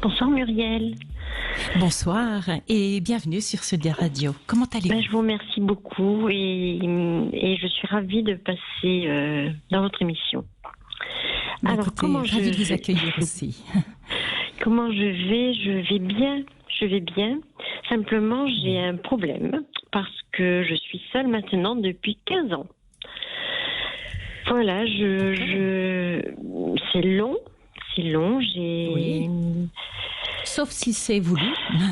Bonsoir Muriel. Bonsoir et bienvenue sur Sud Radio. Comment allez-vous? Je vous remercie beaucoup et je suis ravie de passer dans votre émission. Alors, ravie de vous accueillir aussi. Comment je vais? Je vais bien. Simplement, j'ai un problème parce que je suis seule maintenant depuis 15 ans. Voilà, c'est long, Oui. Sauf si c'est voulu.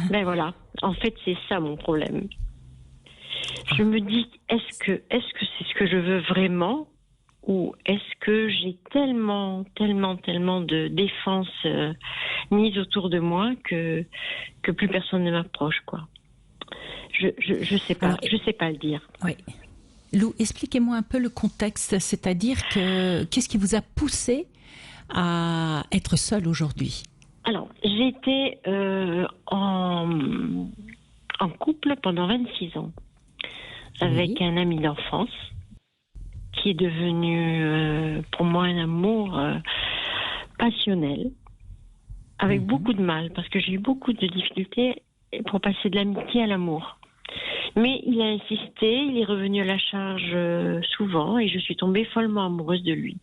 Ben voilà, en fait, c'est ça mon problème. Je me dis, est-ce que c'est ce que je veux vraiment, ou est-ce que j'ai tellement de défense mise autour de moi que plus personne ne m'approche, quoi. Je sais pas, je sais pas le dire. Oui. Lou, expliquez-moi un peu le contexte, c'est-à-dire que qu'est-ce qui vous a poussé à être seule aujourd'hui? Alors, j'étais en couple pendant 26 ans avec un ami d'enfance qui est devenu pour moi un amour passionnel, avec beaucoup de mal, parce que j'ai eu beaucoup de difficultés pour passer de l'amitié à l'amour. Mais il a insisté, il est revenu à la charge souvent et je suis tombée follement amoureuse de lui.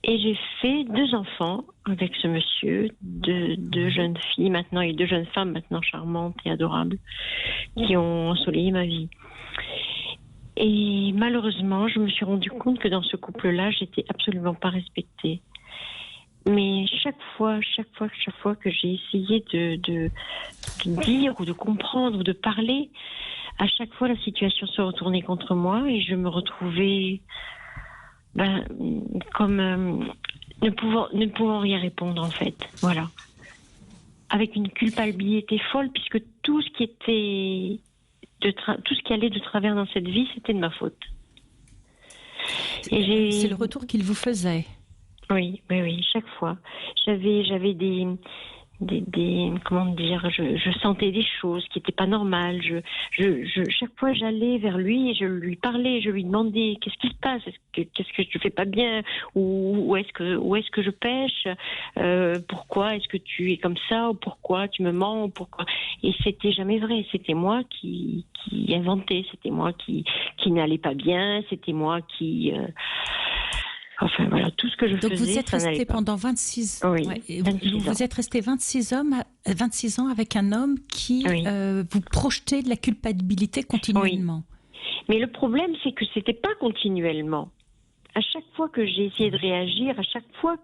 Et j'ai fait 2 enfants avec ce monsieur, deux jeunes filles maintenant et 2 jeunes femmes maintenant charmantes et adorables qui ont ensoleillé ma vie. Et malheureusement, je me suis rendu compte que dans ce couple-là, j'étais absolument pas respectée. Mais chaque fois que j'ai essayé de dire ou de comprendre ou de parler, à chaque fois la situation se retournait contre moi et je me retrouvais comme ne pouvant rien répondre en fait. Voilà. Avec une culpabilité folle puisque tout ce qui allait de travers dans cette vie, c'était de ma faute. Et c'est le retour qu'il vous faisait. Oui, chaque fois. J'avais des comment dire, je sentais des choses qui n'étaient pas normales. Chaque fois j'allais vers lui et je lui parlais, je lui demandais qu'est-ce qui se passe, qu'est-ce que je fais pas bien, où est-ce que je pêche, pourquoi est-ce que tu es comme ça, ou pourquoi tu me mens, ou pourquoi. Et c'était jamais vrai, c'était moi qui inventais, c'était moi qui n'allait pas bien, c'était moi qui enfin voilà, tout ce que je faisais. Donc vous êtes resté pendant 26 ans. Oui, 26 vous êtes resté 26 ans avec un homme qui vous projetait de la culpabilité continuellement. Oui. Mais le problème, c'est que c'était pas continuellement. À chaque fois que j'ai essayé de réagir, à chaque fois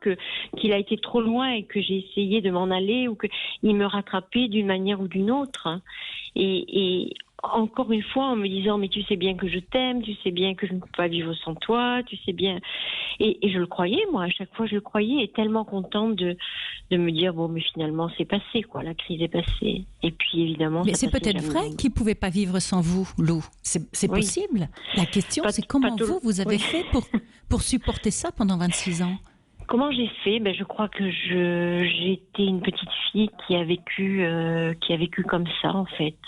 qu'il a été trop loin et que j'ai essayé de m'en aller ou qu'il me rattrapait d'une manière ou d'une autre, hein, et encore une fois en me disant mais tu sais bien que je t'aime, tu sais bien que je ne peux pas vivre sans toi, tu sais bien, et je le croyais, moi, à chaque fois je le croyais, et tellement contente de me dire bon mais finalement c'est passé, quoi, la crise est passée. Et puis évidemment mais c'est peut-être vrai qu'il pouvait pas vivre sans vous, Lou, c'est possible. La question c'est comment vous avez fait pour supporter ça pendant 26 ans. Comment j'ai fait? Je crois que j'étais une petite fille qui a vécu comme ça, en fait,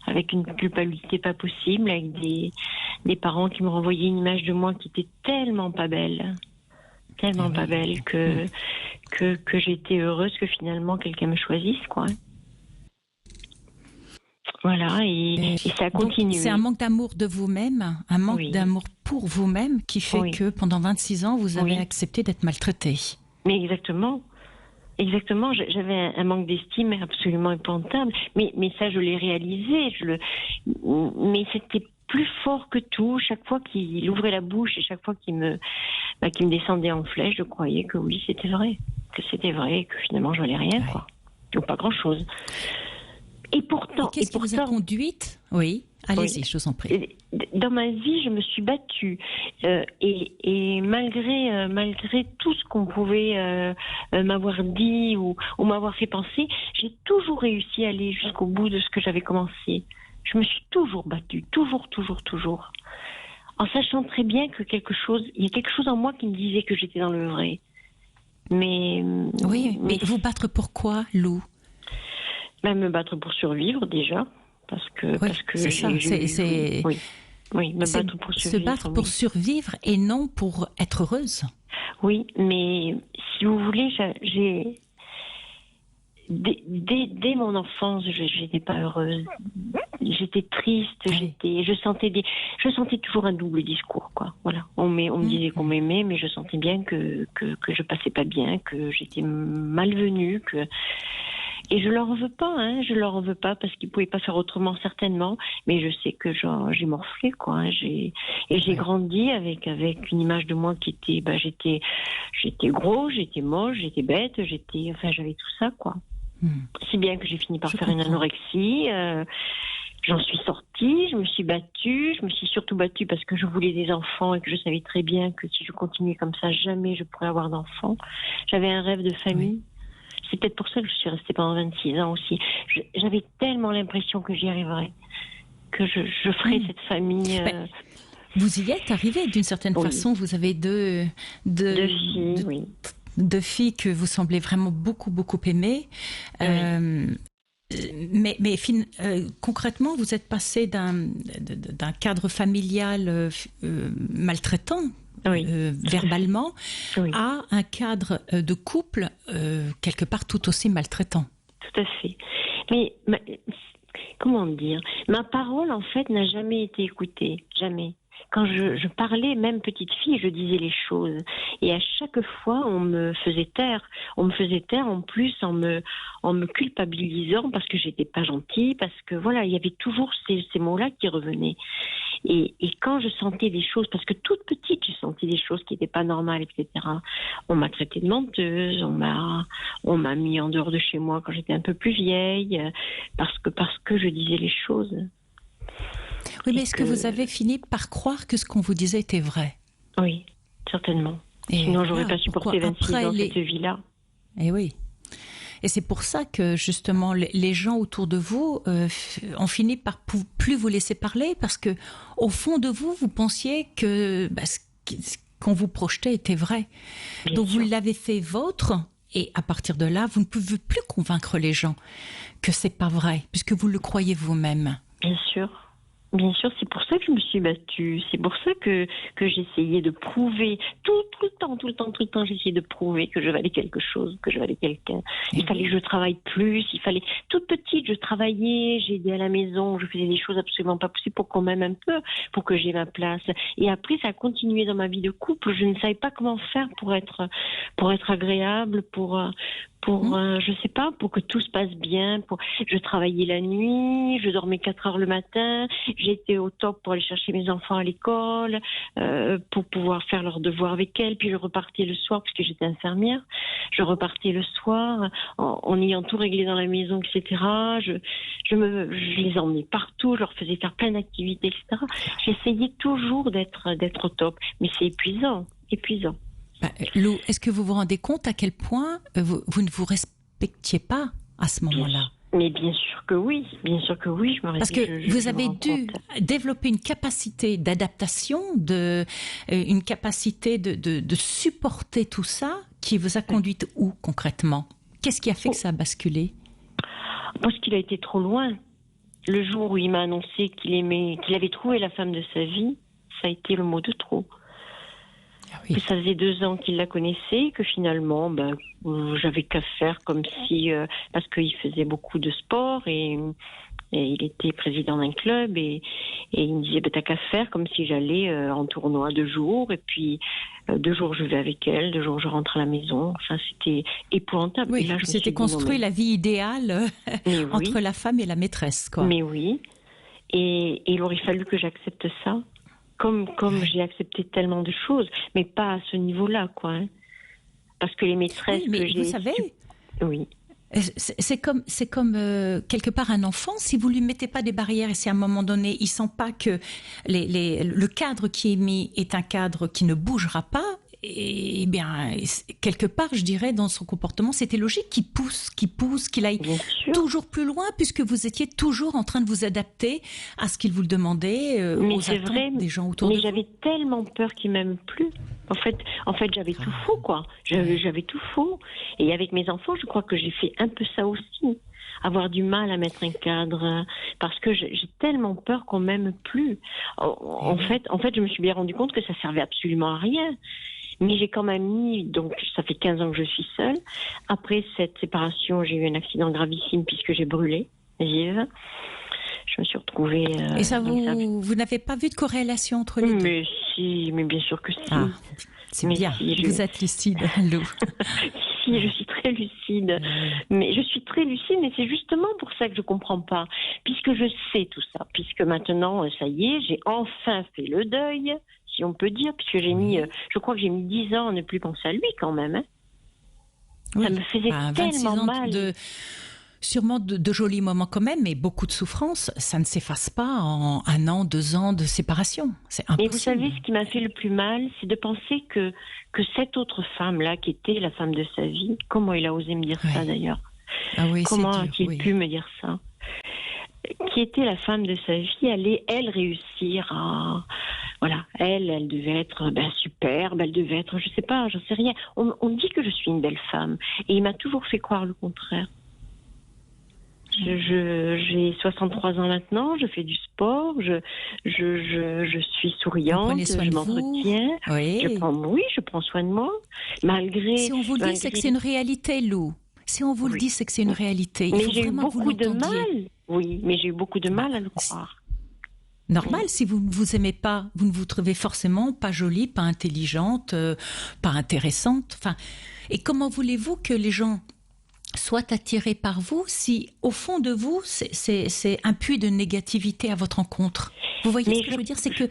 avec une culpabilité pas possible, avec des parents qui me renvoyaient une image de moi qui était tellement pas belle que j'étais heureuse que finalement quelqu'un me choisisse, quoi. Voilà, et ça a continué. C'est un manque d'amour de vous-même, un manque d'amour pour vous-même qui fait que pendant 26 ans, vous avez accepté d'être maltraitée. Mais exactement. J'avais un manque d'estime absolument épouvantable. Mais ça, je l'ai réalisé. Mais c'était plus fort que tout. Chaque fois qu'il ouvrait la bouche et chaque fois qu'il me descendait en flèche, je croyais que oui, c'était vrai. Que c'était vrai et que finalement, je valais rien, quoi. Ou pas grand-chose. Et pourtant... Qu'est-ce qui vous a conduite? Oui, allez-y, je vous en prie. Dans ma vie, je me suis battue. Et malgré tout ce qu'on pouvait m'avoir dit ou m'avoir fait penser, j'ai toujours réussi à aller jusqu'au bout de ce que j'avais commencé. Je me suis toujours battue, toujours. En sachant très bien que il y a quelque chose en moi qui me disait que j'étais dans le vrai. Mais vous battre pour quoi, Lou? Me battre pour survivre déjà, parce que c'est ça. Battre pour survivre. Se battre pour survivre et non pour être heureuse. Oui, mais si vous voulez, Dès mon enfance, je n'étais pas heureuse. J'étais triste. Je sentais toujours un double discours, quoi. Voilà. On me disait qu'on m'aimait, mais je sentais bien que je passais pas bien, que j'étais malvenue, et je leur en veux pas, hein. Je leur en veux pas parce qu'ils pouvaient pas faire autrement, certainement. Mais je sais que j'ai morflé, quoi. Hein. J'ai grandi avec une image de moi qui était, j'étais gros, j'étais moche, j'étais bête, j'avais tout ça, quoi. Si bien que j'ai fini par faire une anorexie. J'en suis sortie, je me suis battue. Je me suis surtout battue parce que je voulais des enfants et que je savais très bien que si je continuais comme ça, jamais je pourrais avoir d'enfants. J'avais un rêve de famille. C'est peut-être pour ça que je suis restée pendant 26 ans aussi. J'avais tellement l'impression que j'y arriverais, que je ferais cette famille. Vous y êtes arrivée d'une certaine façon. Vous avez deux filles, oui. Deux filles que vous semblez vraiment beaucoup, beaucoup aimer. Mais concrètement, vous êtes passée d'un cadre familial maltraitant, verbalement, à un cadre de couple quelque part tout aussi maltraitant. Tout à fait. Mais comment dire ? Ma parole, en fait, n'a jamais été écoutée. Jamais. Quand je parlais, même petite fille, je disais les choses. Et à chaque fois, on me faisait taire. On me faisait taire en plus en me culpabilisant parce que j'étais pas gentille, parce que voilà, il y avait toujours ces mots-là qui revenaient. Et quand je sentais des choses, parce que toute petite, je sentais des choses qui n'étaient pas normales, etc. On m'a traitée de menteuse, on m'a mis en dehors de chez moi quand j'étais un peu plus vieille, parce que je disais les choses. Oui, mais est-ce que vous avez fini par croire que ce qu'on vous disait était vrai ? Oui, certainement. Et sinon, j'aurais pas supporté 26 ans cette vie-là. Eh oui. Et c'est pour ça que, justement, les gens autour de vous ont fini par plus vous laisser parler, parce que, au fond de vous, vous pensiez que ce qu'on vous projetait était vrai. Donc, vous l'avez fait vôtre, et à partir de là, vous ne pouvez plus convaincre les gens que c'est pas vrai, puisque vous le croyez vous-même. Bien sûr. Bien sûr, c'est pour ça que je me suis battue. C'est pour ça que j'essayais de prouver tout le temps, j'essayais de prouver que je valais quelque chose, que je valais quelqu'un. Il fallait que je travaille plus, toute petite, je travaillais, j'aidais à la maison, je faisais des choses absolument pas possibles pour qu'on m'aime un peu, pour que j'aie ma place. Et après, ça a continué dans ma vie de couple. Je ne savais pas comment faire pour être agréable, je sais pas, pour que tout se passe bien. Je travaillais la nuit, je dormais 4 heures le matin, j'étais au top pour aller chercher mes enfants à l'école, pour pouvoir faire leurs devoirs avec elles, puis je repartais le soir, parce que j'étais infirmière, je repartais le soir, en ayant tout réglé dans la maison, etc. Je les emmenais partout, je leur faisais faire plein d'activités, etc. J'essayais toujours d'être au top, mais c'est épuisant. Lou, est-ce que vous vous rendez compte à quel point vous ne vous respectiez pas à ce moment-là ? Mais bien sûr que oui, je me respecte. Parce que vous avez dû développer une capacité d'adaptation, une capacité de supporter tout ça, qui vous a conduite où concrètement ? Qu'est-ce qui a fait que ça a basculé ? Parce qu'il a été trop loin. Le jour où il m'a annoncé qu'il avait trouvé la femme de sa vie, ça a été le mot de trop. Que ça faisait 2 ans qu'il la connaissait, que finalement, j'avais qu'à faire comme si, parce qu'il faisait beaucoup de sport et il était président d'un club et il me disait, t'as qu'à faire comme si j'allais en tournoi 2 jours et puis 2 jours je vais avec elle, 2 jours je rentre à la maison. Enfin, c'était épouvantable. Oui, et là, c'était construit la vie idéale entre la femme et la maîtresse, quoi. Mais oui, et il aurait fallu que j'accepte ça. Comme j'ai accepté tellement de choses, mais pas à ce niveau-là, quoi. Hein. Parce que les maîtresses que j'ai... Vous savez, oui. C'est comme quelque part un enfant, si vous lui mettez pas des barrières et si à un moment donné, il sent pas que le cadre qui est mis est un cadre qui ne bougera pas, et bien, quelque part, je dirais, dans son comportement, c'était logique qu'il pousse, qu'il aille toujours plus loin, puisque vous étiez toujours en train de vous adapter à ce qu'il vous le demandait, aux attentes des gens autour de vous. Mais j'avais tellement peur qu'il m'aime plus. En fait, j'avais tout faux, quoi. J'avais tout faux. Et avec mes enfants, je crois que j'ai fait un peu ça aussi. Avoir du mal à mettre un cadre, parce que j'ai tellement peur qu'on m'aime plus. En fait, je me suis bien rendu compte que ça servait absolument à rien. Mais j'ai quand même mis, donc ça fait 15 ans que je suis seule. Après cette séparation, j'ai eu un accident gravissime puisque j'ai brûlé vive. Je me suis retrouvée... Et ça, vous n'avez pas vu de corrélation entre les deux? Mais si, mais bien sûr que si. Ah, c'est mais bien, si, vous êtes lucide, Lou. Si, je suis très lucide. Mais je suis très lucide, mais c'est justement pour ça que je comprends pas. Puisque je sais tout ça, puisque maintenant, ça y est, j'ai enfin fait le deuil, si on peut dire, puisque j'ai mis, je crois que j'ai mis 10 ans à ne plus penser à lui quand même. Hein. Oui. Ça me faisait 26 tellement ans mal. sûrement de jolis moments quand même, mais beaucoup de souffrance. Ça ne s'efface pas en 1 an, 2 ans de séparation. C'est impossible. Mais vous savez, ce qui m'a fait le plus mal, c'est de penser que cette autre femme-là, qui était la femme de sa vie, comment il a osé me dire ça d'ailleurs? Ah oui, comment c'est dur, a-t-il pu me dire ça? Qui était la femme de sa vie, allait, elle, réussir à... Voilà, elle devait être superbe, elle devait être, je sais pas, j'en sais rien. On dit que je suis une belle femme. Et il m'a toujours fait croire le contraire. J'ai 63 ans maintenant, je fais du sport, je suis souriante, je m'entretiens. Oui. Je prends soin de moi, malgré... Si on vous le dit, c'est que c'est une réalité, Lou. Si on vous le dit, c'est que c'est une réalité. Mais j'ai eu beaucoup de mal. Oui, mais j'ai eu beaucoup de mal à le croire. Normal, si vous ne vous aimez pas, vous ne vous trouvez forcément pas jolie, pas intelligente, pas intéressante. Enfin, et comment voulez-vous que les gens soient attirés par vous si, au fond de vous, c'est un puits de négativité à votre encontre? Vous voyez ce que je veux dire? C'est que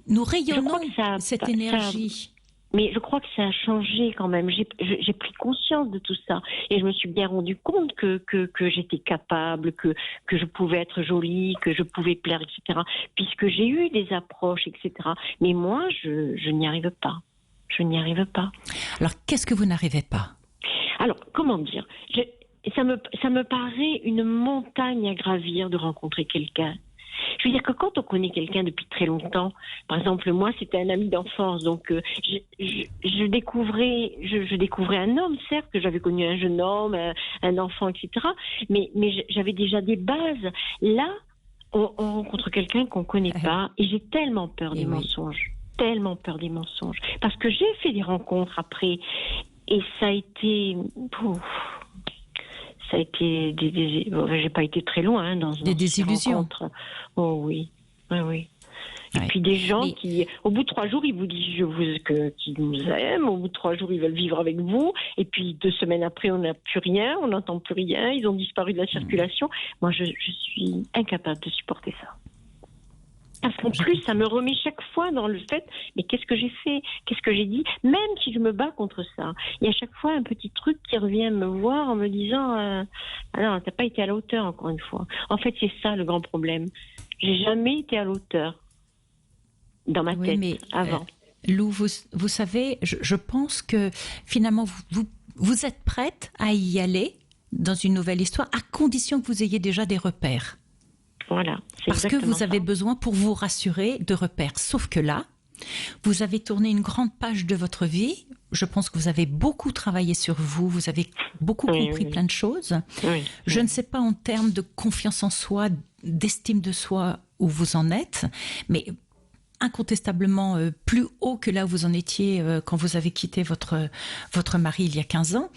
nous rayonnons cette énergie. Mais je crois que ça a changé quand même. J'ai pris conscience de tout ça. Et je me suis bien rendu compte que j'étais capable, que je pouvais être jolie, que je pouvais plaire, etc. Puisque j'ai eu des approches, etc. Mais moi, je n'y arrive pas. Je n'y arrive pas. Alors, qu'est-ce que vous n'arrivez pas? Alors, comment dire? Ça me paraît une montagne à gravir de rencontrer quelqu'un. Je veux dire que quand on connaît quelqu'un depuis très longtemps, par exemple, moi, c'était un ami d'enfance, donc je découvrais un homme, certes, que j'avais connu un jeune homme, un enfant, etc. Mais j'avais déjà des bases. Là, on rencontre quelqu'un qu'on ne connaît pas, et j'ai tellement peur des mensonges. Tellement peur des mensonges. Parce que j'ai fait des rencontres après, et ça a été... Ça a été j'ai pas été très loin dans des désillusions. Oh oui, oui. Et puis des gens qui, au bout de 3 jours, ils vous disent qu'ils nous aiment. Au bout de 3 jours, ils veulent vivre avec vous. Et puis 2 semaines après, on n'a plus rien, on n'entend plus rien. Ils ont disparu de la circulation. Moi, je suis incapable de supporter ça. Parce qu'en plus, ça me remet chaque fois dans le fait, mais qu'est-ce que j'ai fait? Qu'est-ce que j'ai dit? Même si je me bats contre ça, il y a chaque fois un petit truc qui revient me voir en me disant ah non, t'as pas été à la hauteur encore une fois. En fait, c'est ça le grand problème. J'ai jamais été à la hauteur dans ma tête avant. Lou, vous savez, je pense que finalement, vous êtes prête à y aller dans une nouvelle histoire, à condition que vous ayez déjà des repères. Voilà, parce que vous avez besoin, pour vous rassurer, de repères. Sauf que là, vous avez tourné une grande page de votre vie. Je pense que vous avez beaucoup travaillé sur vous. Vous avez beaucoup compris plein de choses. Je ne sais pas en termes de confiance en soi, d'estime de soi, où vous en êtes, mais incontestablement plus haut que là où vous en étiez quand vous avez quitté votre mari il y a 15 ans.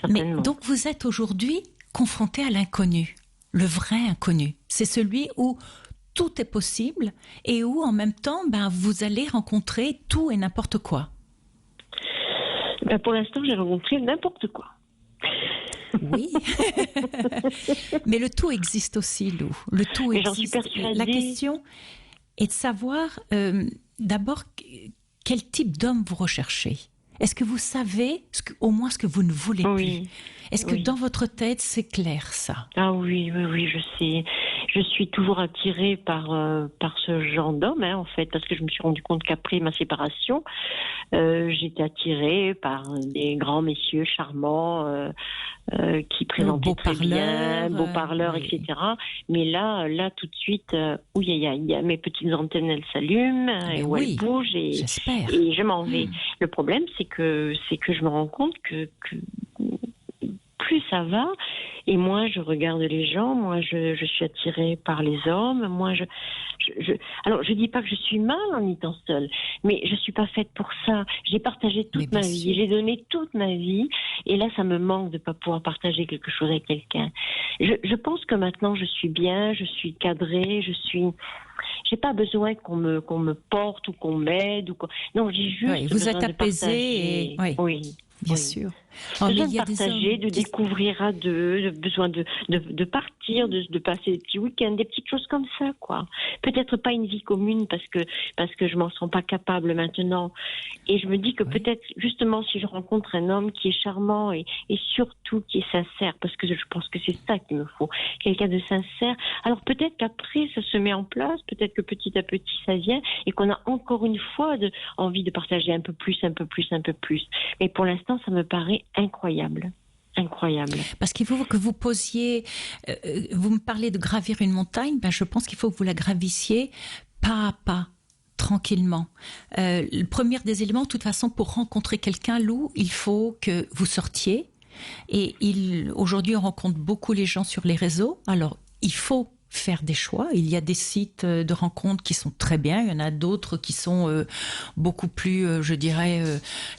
Mais donc vous êtes aujourd'hui confronté à l'inconnu. Le vrai inconnu, c'est celui où tout est possible et où en même temps, vous allez rencontrer tout et n'importe quoi. Pour l'instant, j'ai rencontré n'importe quoi. Oui, mais le tout existe aussi, Lou. Le tout existe. J'en suis persuadée. La question est de savoir d'abord quel type d'homme vous recherchez. Est-ce que vous savez au moins ce que vous ne voulez plus? Est-ce que dans votre tête, c'est clair ça? Ah oui, je sais. Je suis toujours attirée par ce genre d'homme, en fait, parce que je me suis rendu compte qu'après ma séparation, j'étais attirée par des grands messieurs charmants qui présentaient très bien, beaux parleurs, etc. Mais là, tout de suite, il y a mes petites antennes, elles s'allument, elles bougent et je m'en vais. Le problème, c'est que je me rends compte que plus ça va, et moins je regarde les gens, moi je suis attirée par les hommes, moi je Alors, je dis pas que je suis mal en étant seule, mais je suis pas faite pour ça. J'ai partagé toute ma vie, j'ai donné toute ma vie, et là, ça me manque de pas pouvoir partager quelque chose avec quelqu'un. Je pense que maintenant, je suis bien, je suis cadrée, j'ai pas besoin qu'on me porte ou qu'on m'aide non, j'ai juste vous besoin êtes de apaisée partager. Oui. Bien sûr. Besoin de partager, de découvrir à deux, besoin de partir, de passer des petits week-ends, des petites choses comme ça, quoi. Peut-être pas une vie commune parce que je m'en sens pas capable maintenant. Et je me dis que peut-être, justement, si je rencontre un homme qui est charmant et surtout qui est sincère, parce que je pense que c'est ça qu'il me faut, quelqu'un de sincère. Alors peut-être qu'après, ça se met en place, peut-être que petit à petit, ça vient et qu'on a encore une fois envie de partager un peu plus. Mais pour l'instant, ça me paraît incroyable. Parce qu'il faut que vous posiez, vous me parlez de gravir une montagne, je pense qu'il faut que vous la gravissiez pas à pas, tranquillement. Le premier des éléments, de toute façon, pour rencontrer quelqu'un, Lou, il faut que vous sortiez. Et aujourd'hui, on rencontre beaucoup les gens sur les réseaux. Alors, il faut faire des choix. Il y a des sites de rencontres qui sont très bien. Il y en a d'autres qui sont beaucoup plus, je dirais,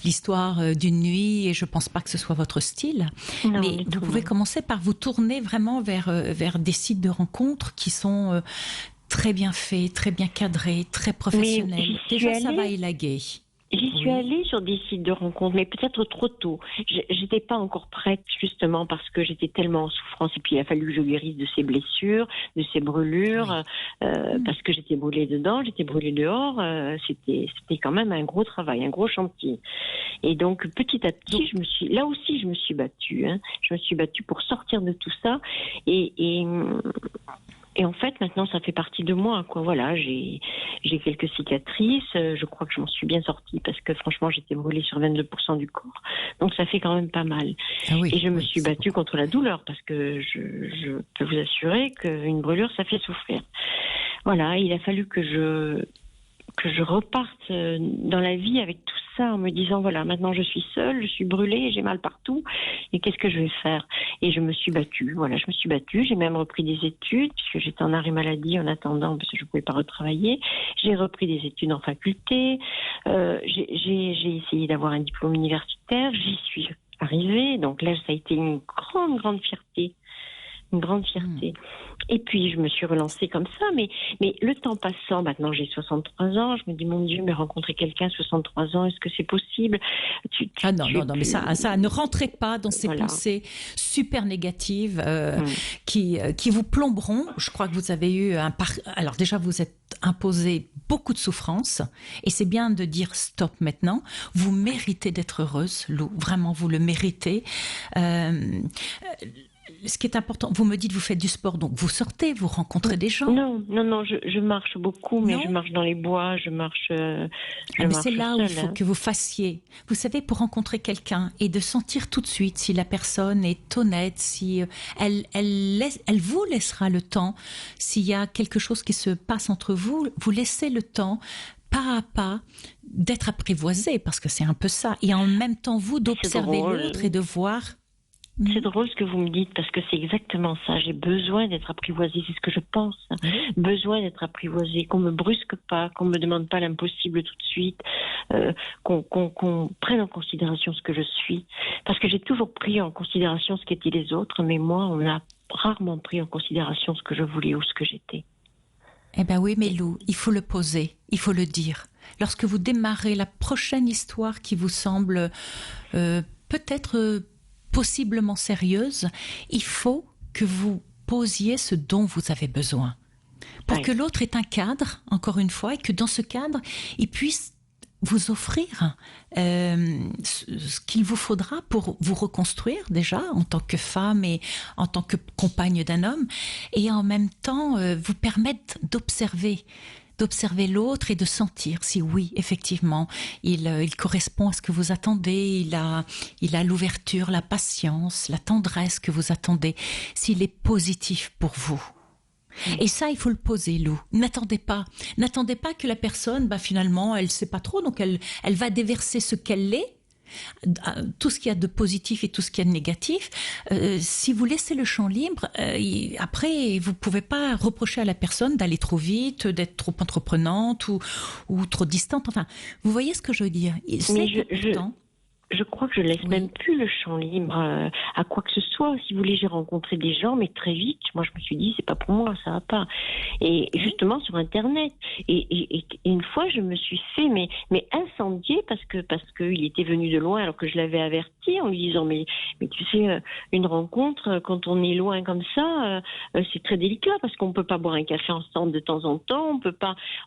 l'histoire d'une nuit. Et je pense pas que ce soit votre style. Non, mais vous pouvez commencer par vous tourner vraiment vers des sites de rencontres qui sont très bien faits, très bien cadrés, très professionnels. Déjà, ça va élaguer. J'y suis allée sur des sites de rencontres, mais peut-être trop tôt. J'étais pas encore prête, justement, parce que j'étais tellement en souffrance. Et puis, il a fallu que je guérisse de ces blessures, de ces brûlures, parce que j'étais brûlée dedans, j'étais brûlée dehors. C'était quand même un gros travail, un gros chantier. Et donc, petit à petit, je me suis battue. Je me suis battue pour sortir de tout ça. Et en fait, maintenant, ça fait partie de moi, quoi. Voilà, j'ai quelques cicatrices. Je crois que je m'en suis bien sortie parce que, franchement, j'étais brûlée sur 22% du corps. Donc, ça fait quand même pas mal. Et je me suis battue contre la douleur parce que je peux vous assurer qu'une brûlure, ça fait souffrir. Voilà, il a fallu que je reparte dans la vie avec tout ça en me disant voilà, maintenant je suis seule, je suis brûlée, j'ai mal partout et qu'est-ce que je vais faire? Et je me suis battue, j'ai même repris des études puisque j'étais en arrêt maladie en attendant parce que je ne pouvais pas retravailler. J'ai repris des études en faculté, j'ai essayé d'avoir un diplôme universitaire, j'y suis arrivée, donc là ça a été une grande fierté. Une grande fierté. Et puis, je me suis relancée comme ça, mais le temps passant, maintenant j'ai 63 ans, je me dis, mon Dieu, mais rencontrer quelqu'un à 63 ans, est-ce que c'est possible? Non, mais ça, ne rentrez pas dans ces pensées super négatives qui vous plomberont. Je crois que vous avez eu alors déjà, vous êtes imposé beaucoup de souffrance, et c'est bien de dire stop maintenant. Vous méritez d'être heureuse, Lou, vraiment, vous le méritez. Ce qui est important, vous me dites vous faites du sport, donc vous sortez, vous rencontrez des gens. Non, je marche beaucoup, mais je marche dans les bois, je marche. Mais c'est là où il faut que vous fassiez. Vous savez, pour rencontrer quelqu'un et de sentir tout de suite si la personne est honnête, si elle vous laissera le temps, s'il y a quelque chose qui se passe entre vous, vous laissez le temps. Pas à pas, d'être apprivoisé, parce que c'est un peu ça, et en même temps vous d'observer l'autre et de voir. C'est drôle ce que vous me dites parce que c'est exactement ça. J'ai besoin d'être apprivoisée, c'est ce que je pense. Besoin d'être apprivoisée, qu'on me brusque pas, qu'on me demande pas l'impossible tout de suite, qu'on prenne en considération ce que je suis. Parce que j'ai toujours pris en considération ce qu'étaient les autres, mais moi, on a rarement pris en considération ce que je voulais ou ce que j'étais. Eh ben oui, mais Lou, il faut le poser, il faut le dire. Lorsque vous démarrez la prochaine histoire qui vous semble peut-être possiblement sérieuse, il faut que vous posiez ce dont vous avez besoin. Pour que l'autre ait un cadre, encore une fois, et que dans ce cadre, il puisse vous offrir ce qu'il vous faudra pour vous reconstruire déjà en tant que femme et en tant que compagne d'un homme, et en même temps vous permettre d'observer l'autre et de sentir si oui, effectivement, il correspond à ce que vous attendez, il a l'ouverture, la patience, la tendresse que vous attendez, s'il est positif pour vous. Et ça, il faut le poser, Lou. N'attendez pas que la personne, finalement, elle sait pas trop, donc elle va déverser ce qu'elle est, tout ce qu'il y a de positif et tout ce qu'il y a de négatif. Si vous laissez le champ libre, après, vous pouvez pas reprocher à la personne d'aller trop vite, d'être trop entreprenante ou trop distante. Enfin, vous voyez ce que je veux dire. Je crois que je laisse même plus le champ libre à quoi que ce soit. Si vous voulez, j'ai rencontré des gens, mais très vite, moi je me suis dit, c'est pas pour moi, ça va pas. Et justement sur Internet. Et une fois, je me suis fait mais incendier parce que il était venu de loin alors que je l'avais averti en lui disant mais tu sais, une rencontre quand on est loin comme ça, c'est très délicat parce qu'on peut pas boire un café ensemble de temps en temps,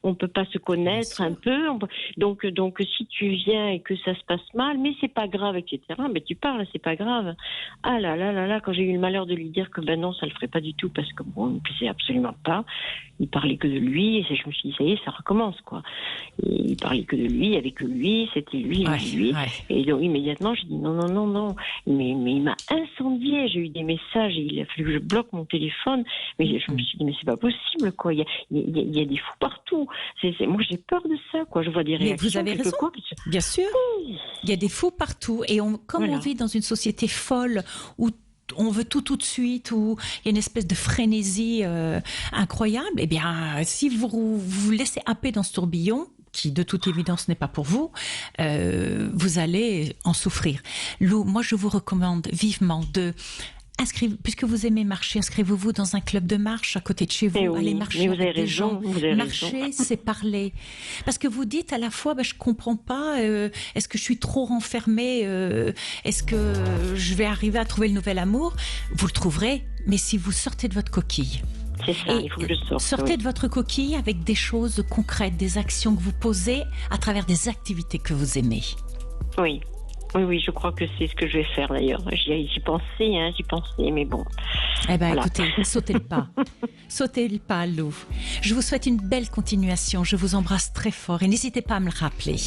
on peut pas se connaître un peu. Donc si tu viens et que ça se passe mal, mais c'est pas grave, etc. Mais tu parles, c'est pas grave. Ah là là là là, quand j'ai eu le malheur de lui dire que ben non, ça le ferait pas du tout parce que bon, il me plaisait absolument pas. Il parlait que de lui et je me suis dit ça y est, ça recommence quoi. Et il parlait que de lui, il y avait que lui, c'était lui, lui. Ouais. Et donc immédiatement, j'ai dit non. Mais il m'a incendié. J'ai eu des messages et il a fallu que je bloque mon téléphone. Mais je me suis dit mais c'est pas possible quoi. Il y a des fous partout. Moi j'ai peur de ça quoi. Je vois des réactions. Mais vous avez raison. Bien sûr. Il y a des fous partout et on vit dans une société folle où on veut tout de suite, où il y a une espèce de frénésie incroyable, eh bien, si vous laissez happer dans ce tourbillon, qui de toute évidence n'est pas pour vous, vous allez en souffrir. Lou, moi je vous recommande vivement puisque vous aimez marcher, inscrivez-vous dans un club de marche à côté de chez vous. Allez marcher avec des gens. Marcher, c'est parler. Parce que vous dites à la fois, je comprends pas, est-ce que je suis trop renfermée, est-ce que je vais arriver à trouver le nouvel amour? Vous le trouverez, mais si vous sortez de votre coquille. C'est ça, il faut que je sorte. Sortez de votre coquille avec des choses concrètes, des actions que vous posez à travers des activités que vous aimez. Oui. Oui, je crois que c'est ce que je vais faire d'ailleurs. J'y pensais, mais bon. Eh bien, voilà. Écoutez, sautez le pas. Sautez le pas, Lou. Je vous souhaite une belle continuation. Je vous embrasse très fort et n'hésitez pas à me le rappeler.